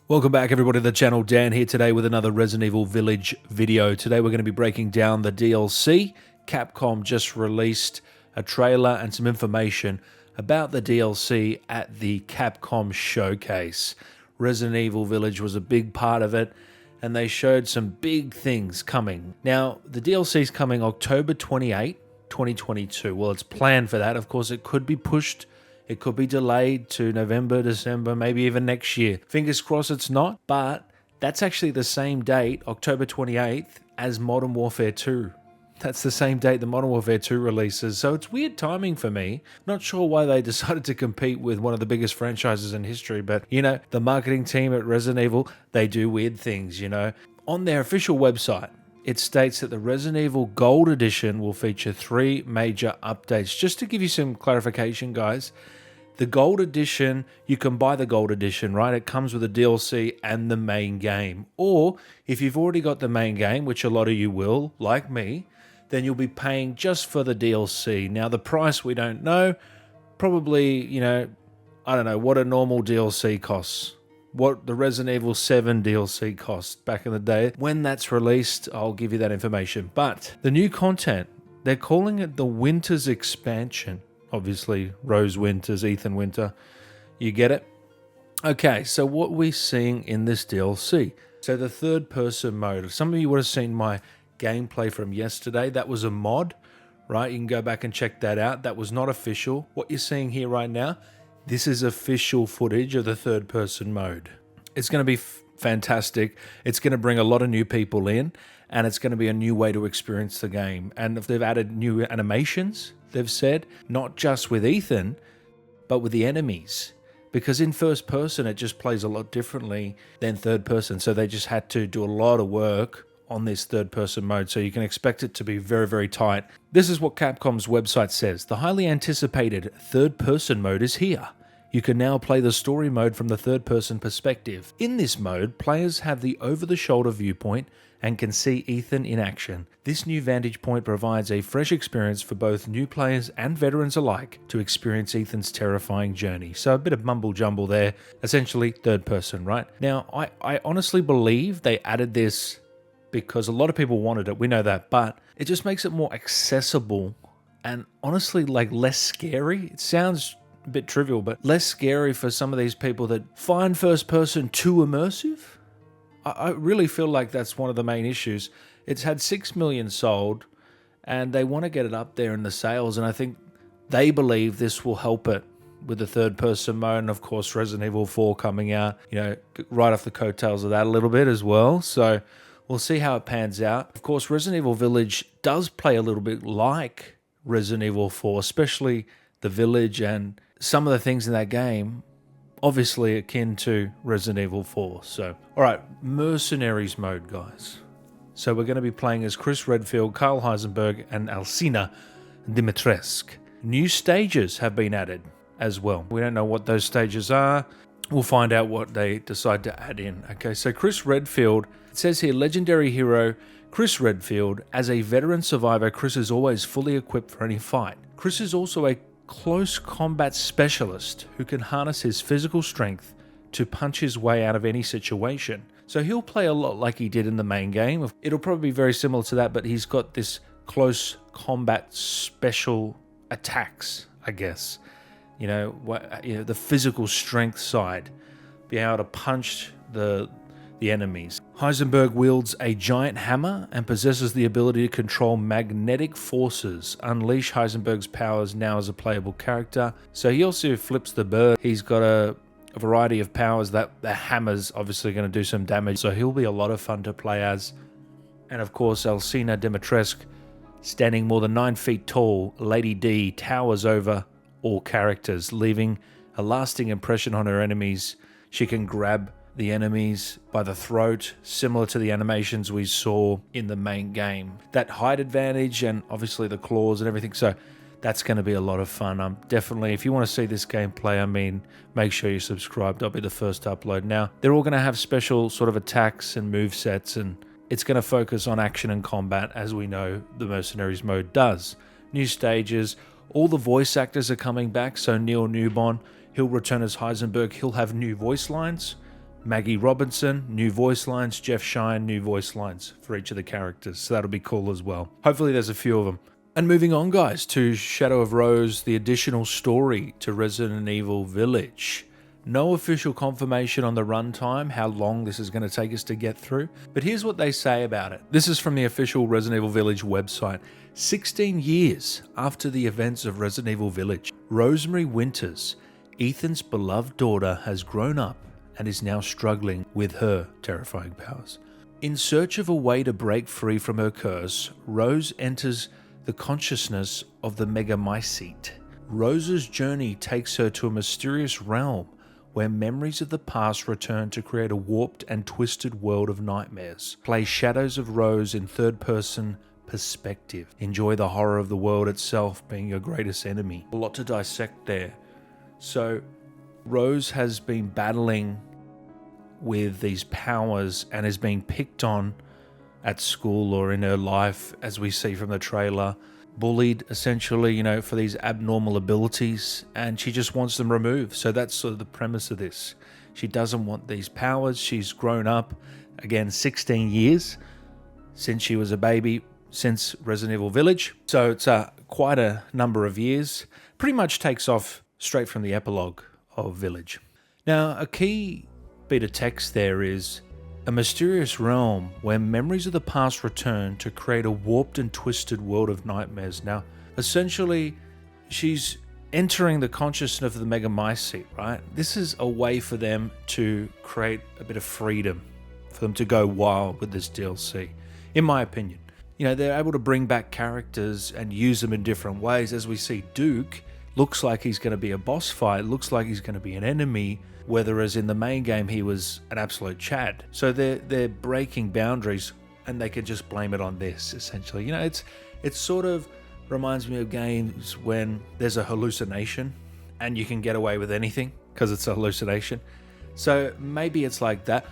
Welcome back everybody to the channel. Dan here today with another Resident Evil Village video. Today we're going to be breaking down the DLC. Capcom just released a trailer and some information about the DLC at the Capcom showcase. Resident Evil Village was a big part of it and they showed some big things coming. Now the DLC is coming October 28, 2022. Well, it's planned for that. Of course it could be pushed. It could be delayed to November, December, maybe even next year. Fingers crossed it's not, but that's actually the same date, October 28th, as Modern Warfare 2. That's the same date the Modern Warfare 2 releases, so it's weird timing for me. Not sure why they decided to compete with one of the biggest franchises in history, but, you know, the marketing team at Resident Evil, they do weird things, you know. On their official website, it states that the Resident Evil Gold Edition will feature 3 major updates. Just to give you some clarification, guys, the Gold Edition, you can buy the Gold Edition, right? It comes with the DLC and the main game. Or if you've already got the main game, which a lot of you will, like me, then you'll be paying just for the DLC. Now, the price we don't know. Probably, you know, I don't know what a normal DLC costs. What the Resident Evil 7 DLC cost back in the day. When that's released, I'll give you that information. But the new content, they're calling it the Winter's Expansion. Obviously, Rose Winters, Ethan Winter. You get it? Okay, so what we're seeing in this DLC. So the third-person mode. Some of you would have seen my gameplay from yesterday. That was a mod, right? You can go back and check that out. That was not official. What you're seeing here right now, this is official footage of the third-person mode. It's going to be fantastic. It's going to bring a lot of new people in, and it's going to be a new way to experience the game. And if they've added new animations, they've said, not just with Ethan, but with the enemies. Because in first person, it just plays a lot differently than third person. So they just had to do a lot of work on this third person mode. So you can expect it to be very, very tight. This is what Capcom's website says. The highly anticipated third person mode is here. You can now play the story mode from the third-person perspective. In this mode, players have the over-the-shoulder viewpoint and can see Ethan in action. This new vantage point provides a fresh experience for both new players and veterans alike to experience Ethan's terrifying journey. So a bit of mumble-jumble there. Essentially, third-person, right? Now, I honestly believe they added this because a lot of people wanted it. We know that, but it just makes it more accessible and honestly, like, less scary. It sounds a bit trivial, but less scary for some of these people that find first person too immersive. I really feel like that's one of the main issues. It's had 6 million sold and they want to get it up there in the sales, and I think they believe this will help it with the third person mode, and of course Resident Evil 4 coming out, you know, right off the coattails of that a little bit as well. So we'll see how it pans out. Of course, Resident Evil Village does play a little bit like Resident Evil 4, especially the village and some of the things in that game, obviously akin to Resident Evil 4. So, all right, Mercenaries Mode, guys. So we're going to be playing as Chris Redfield, Karl Heisenberg, and Alcina Dimitrescu. New stages have been added as well. We don't know what those stages are. We'll find out what they decide to add in. Okay, so Chris Redfield, it says here, legendary hero Chris Redfield. As a veteran survivor, Chris is always fully equipped for any fight. Chris is also a close combat specialist who can harness his physical strength to punch his way out of any situation. So he'll play a lot like he did in the main game. It'll probably be very similar to that, but he's got this close combat special attacks, I guess. You know, the physical strength side, being able to punch the enemies. Heisenberg wields a giant hammer and possesses the ability to control magnetic forces. Unleash Heisenberg's powers now as a playable character. So he also flips the bird. He's got a variety of powers. That the hammer's obviously going to do some damage. So he'll be a lot of fun to play as. And of course, Alcina Dimitrescu, standing more than 9 feet tall, Lady D towers over all characters, leaving a lasting impression on her enemies. She can grab the enemies by the throat, similar to the animations we saw in the main game. That height advantage and obviously the claws and everything. So that's going to be a lot of fun. Definitely, if you want to see this gameplay, I mean, make sure you're subscribed. I'll be the first to upload. Now, they're all going to have special sort of attacks and move sets, and it's going to focus on action and combat, as we know the Mercenaries Mode does. New stages. All the voice actors are coming back. So Neil Newbon, he'll return as Heisenberg. He'll have new voice lines. Maggie Robinson, new voice lines. Jeff Shine, new voice lines for each of the characters. So that'll be cool as well. Hopefully there's a few of them. And moving on, guys, to Shadow of Rose, the additional story to Resident Evil Village. No official confirmation on the runtime, how long this is going to take us to get through, but here's what they say about it. This is from the official Resident Evil Village website. 16 years after the events of Resident Evil Village, Rosemary Winters, Ethan's beloved daughter, has grown up and is now struggling with her terrifying powers. In search of a way to break free from her curse, Rose enters the consciousness of the Megamycete. Rose's journey takes her to a mysterious realm where memories of the past return to create a warped and twisted world of nightmares. Play Shadows of Rose in third-person perspective. Enjoy the horror of the world itself being your greatest enemy. A lot to dissect there. So, Rose has been battling with these powers and is being picked on at school or in her life, as we see from the trailer. Bullied, essentially, for these abnormal abilities, and she just wants them removed. So that's sort of the premise of this. She doesn't want these powers. She's grown up, again, 16 years since she was a baby, since Resident Evil Village. So it's quite a number of years. Pretty much takes off straight from the epilogue of Village. Now, a key bit of text there is a mysterious realm where memories of the past return to create a warped and twisted world of nightmares. Now, essentially, she's entering the consciousness of the Megamycete, right? This is a way for them to create a bit of freedom, for them to go wild with this DLC, in my opinion. They're able to bring back characters and use them in different ways. As we see, Duke looks like he's going to be a boss fight, looks like he's going to be an enemy, whereas in the main game he was an absolute Chad. So they're breaking boundaries, and they can just blame it on this, essentially. It sort of reminds me of games when there's a hallucination and you can get away with anything because it's a hallucination. So maybe it's like that.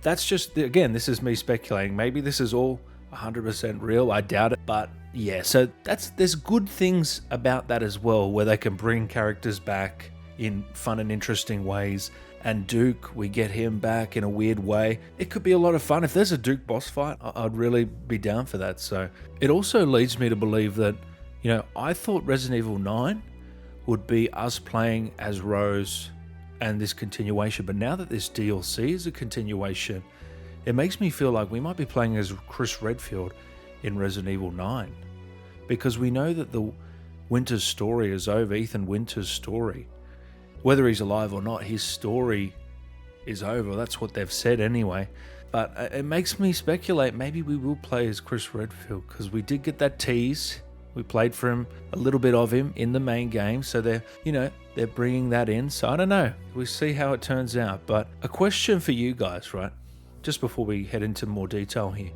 That's just, again, this is me speculating. Maybe this is all 100% real. I doubt it, but yeah. So there's good things about that as well, where they can bring characters back in fun and interesting ways. And Duke, we get him back in a weird way. It could be a lot of fun. If there's a Duke boss fight, I'd really be down for that. So it also leads me to believe that, I thought Resident Evil 9 would be us playing as Rose and this continuation. But now that this DLC is a continuation, it makes me feel like we might be playing as Chris Redfield in Resident Evil 9. Because we know that the Winters story is over, Ethan Winters' story. Whether he's alive or not, his story is over. That's what they've said anyway. But it makes me speculate maybe we will play as Chris Redfield, because we did get that tease. We played for him, a little bit of him in the main game. So they're bringing that in. So I don't know. We'll see how it turns out. But a question for you guys, right? Just before we head into more detail here.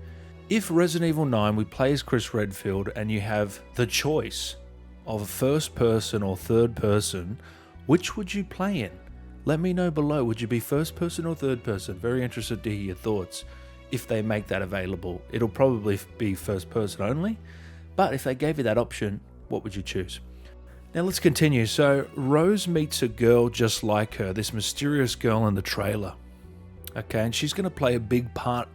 If Resident Evil 9, we play as Chris Redfield, and you have the choice of a first person or third person, which would you play in? Let me know below. Would you be first person or third person? Very interested to hear your thoughts if they make that available. It'll probably be first person only, but if they gave you that option, what would you choose? Now let's continue. So Rose meets a girl just like her, this mysterious girl in the trailer. Okay, and she's going to play a big part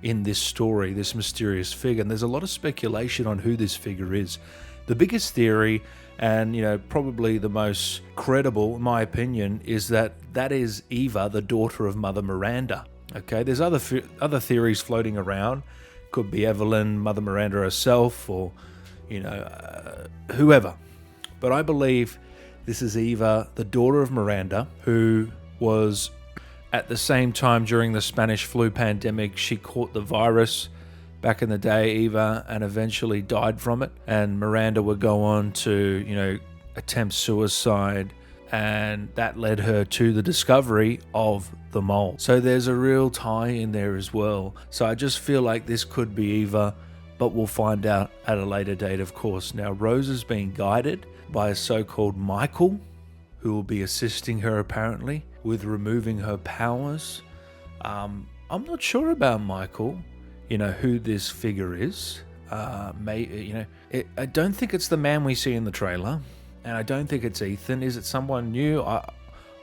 in this story, this mysterious figure. And there's a lot of speculation on who this figure is. The biggest theory, and probably the most credible, in my opinion, is that is Eva, the daughter of Mother Miranda. Okay, there's other theories floating around. Could be Evelyn, Mother Miranda herself, or whoever. But I believe this is Eva, the daughter of Miranda, who was at the same time during the Spanish flu pandemic. She caught the virus back in the day, Eva, and eventually died from it. And Miranda would go on to, attempt suicide, and that led her to the discovery of the mole. So there's a real tie in there as well. So I just feel like this could be Eva, but we'll find out at a later date, of course. Now, Rose is being guided by a so-called Michael, who will be assisting her apparently with removing her powers. I'm not sure about Michael, who this figure is. I don't think it's the man we see in the trailer, and I don't think it's Ethan. Is it someone new?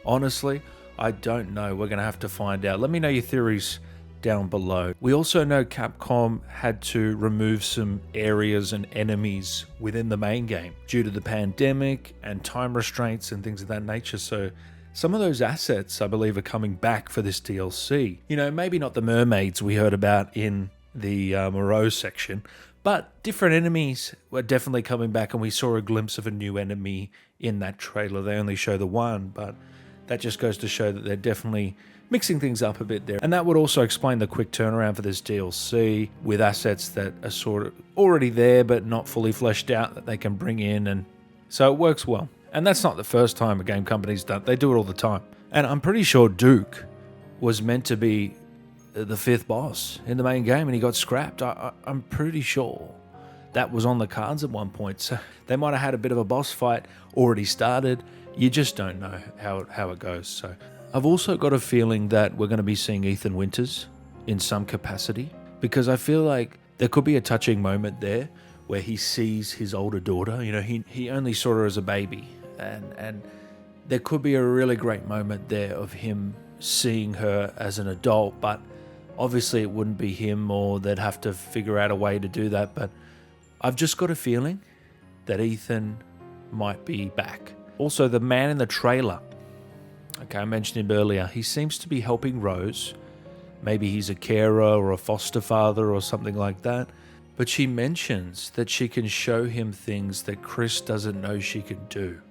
Honestly, I don't know. We're going to have to find out. Let me know your theories down below. We also know Capcom had to remove some areas and enemies within the main game due to the pandemic and time restraints and things of that nature. So some of those assets, I believe, are coming back for this DLC. You know, maybe not the mermaids we heard about in the Moreau section, but different enemies were definitely coming back, and we saw a glimpse of a new enemy in that trailer. They only show the one, but that just goes to show that they're definitely mixing things up a bit there. And that would also explain the quick turnaround for this DLC with assets that are sort of already there but not fully fleshed out that they can bring in, and so it works well. And that's not the first time a game company's done it. They do it all the time. And I'm pretty sure Duke was meant to be the fifth boss in the main game and he got scrapped. I'm pretty sure that was on the cards at one point. So they might have had a bit of a boss fight already started. You just don't know how it goes. So I've also got a feeling that we're going to be seeing Ethan Winters in some capacity, because I feel like there could be a touching moment there where he sees his older daughter. You know, he only saw her as a baby, and there could be a really great moment there of him seeing her as an adult, but obviously it wouldn't be him, or they'd have to figure out a way to do that. But I've just got a feeling that Ethan might be back. Also, the man in the trailer, okay, I mentioned him earlier, he seems to be helping Rose. Maybe he's a carer or a foster father or something like that. But she mentions that she can show him things that Chris doesn't know she can do.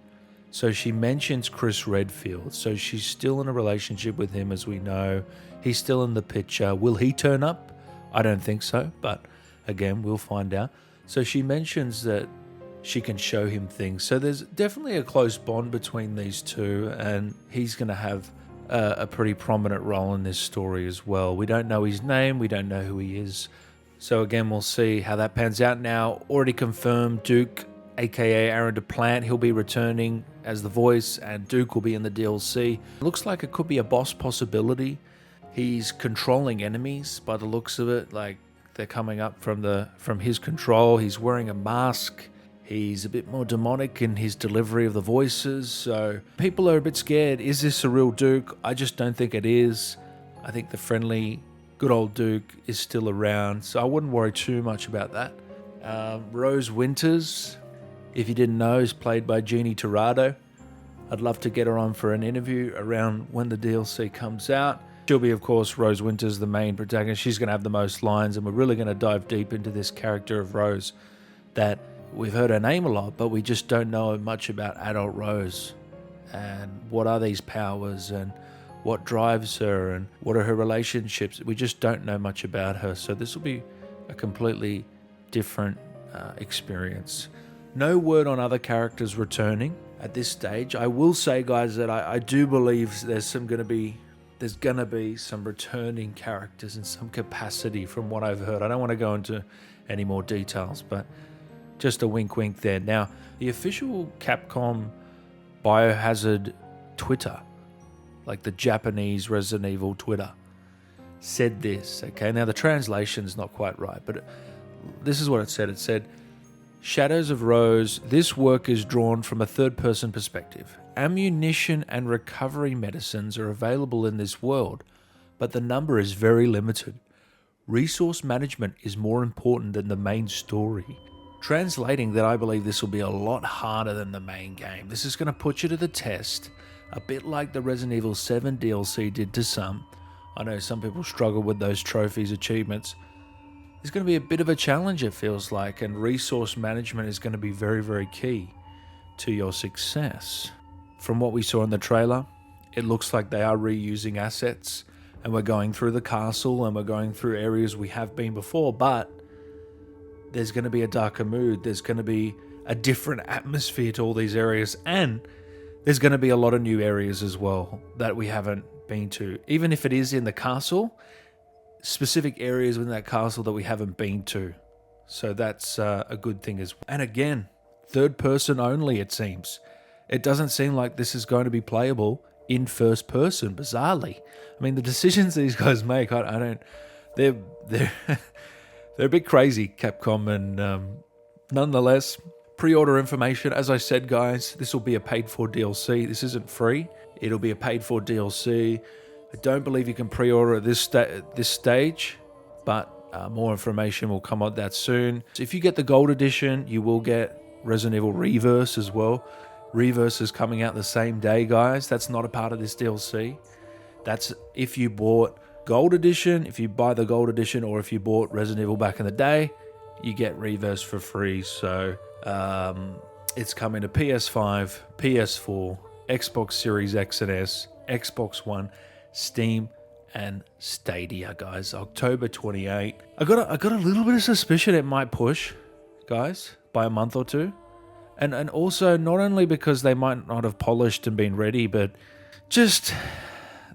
So she mentions Chris Redfield. So she's still in a relationship with him, as we know. He's still in the picture. Will he turn up? I don't think so, but again, we'll find out. So she mentions that she can show him things. So there's definitely a close bond between these two, and he's going to have a pretty prominent role in this story as well. We don't know his name. We don't know who he is. So again, we'll see how that pans out. Now, already confirmed, Duke, aka Aaron DePlant, he'll be returning as the voice, and Duke will be in the DLC. Looks like it could be a boss possibility. He's controlling enemies by the looks of it, like they're coming up from his control. He's wearing a mask. He's a bit more demonic in his delivery of the voices, so people are a bit scared. Is this a real Duke? I just don't think it is. I think the friendly, good old Duke is still around, so I wouldn't worry too much about that. Rose Winters, if you didn't know, is played by Jeannie Torrado. I'd love to get her on for an interview around when the DLC comes out. She'll be, of course, Rose Winters, the main protagonist. She's going to have the most lines, and we're really going to dive deep into this character of Rose that we've heard her name a lot, but we just don't know much about adult Rose, and what are these powers, and what drives her, and what are her relationships. We just don't know much about her, so this will be a completely different experience. No word on other characters returning at this stage. I will say, guys, that I do believe there's going to be some returning characters in some capacity from what I've heard. I don't want to go into any more details, but just a wink wink there. Now, the official Capcom Biohazard Twitter, like the Japanese Resident Evil Twitter, said this, okay? Now, the translation's not quite right, but this is what it said. It said, Shadows of Rose, this work is drawn from a third-person perspective. Ammunition and recovery medicines are available in this world, but the number is very limited. Resource management is more important than the main story. Translating that, I believe this will be a lot harder than the main game. This is going to put you to the test, a bit like the Resident Evil 7 DLC did to some. I know some people struggle with those trophies, achievements. It's going to be a bit of a challenge, it feels like, and resource management is going to be very, very key to your success. From what we saw in the trailer, it looks like they are reusing assets, and we're going through the castle, and we're going through areas we have been before, but there's going to be a darker mood. There's going to be a different atmosphere to all these areas, and there's going to be a lot of new areas as well that we haven't been to. Even if it is in the castle, specific areas within that castle that we haven't been to. So that's a good thing as well. And again, third person only, it seems. It doesn't seem like this is going to be playable in first person, bizarrely. I mean, the decisions these guys make, I don't... They're they're a bit crazy, Capcom, and nonetheless, pre-order information. As I said, guys, this will be a paid-for DLC. This isn't free. It'll be a paid-for DLC. I don't believe you can pre-order at this stage, but more information will come out that soon. So if you get the Gold Edition, you will get Resident Evil Reverse as well. Reverse is coming out the same day, guys. That's not a part of this DLC. That's if you bought Gold Edition, if you buy the Gold Edition, or if you bought Resident Evil back in the day, you get Reverse for free. So it's coming to PS5, PS4, Xbox Series X and S, Xbox One, Steam, and Stadia, guys. October 28. I got a little bit of suspicion it might push, guys, by a month or two. And also, not only because they might not have polished and been ready, but just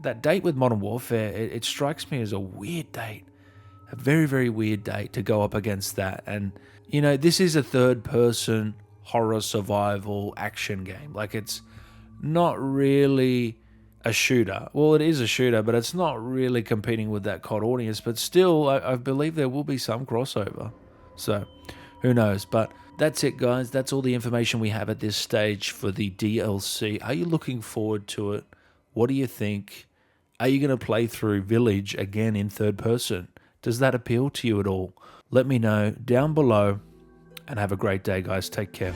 that date with Modern Warfare, it strikes me as a weird date. A very, very weird date to go up against that. And, you know, this is a third-person horror survival action game. Like, it's not really a shooter. Well, it is a shooter, but it's not really competing with that COD audience. But still, I believe there will be some crossover. So, who knows? But that's it, guys. That's all the information we have at this stage for the DLC. Are you looking forward to it? What do you think? Are you going to play through Village again in third person? Does that appeal to you at all? Let me know down below, and have a great day, guys. Take care.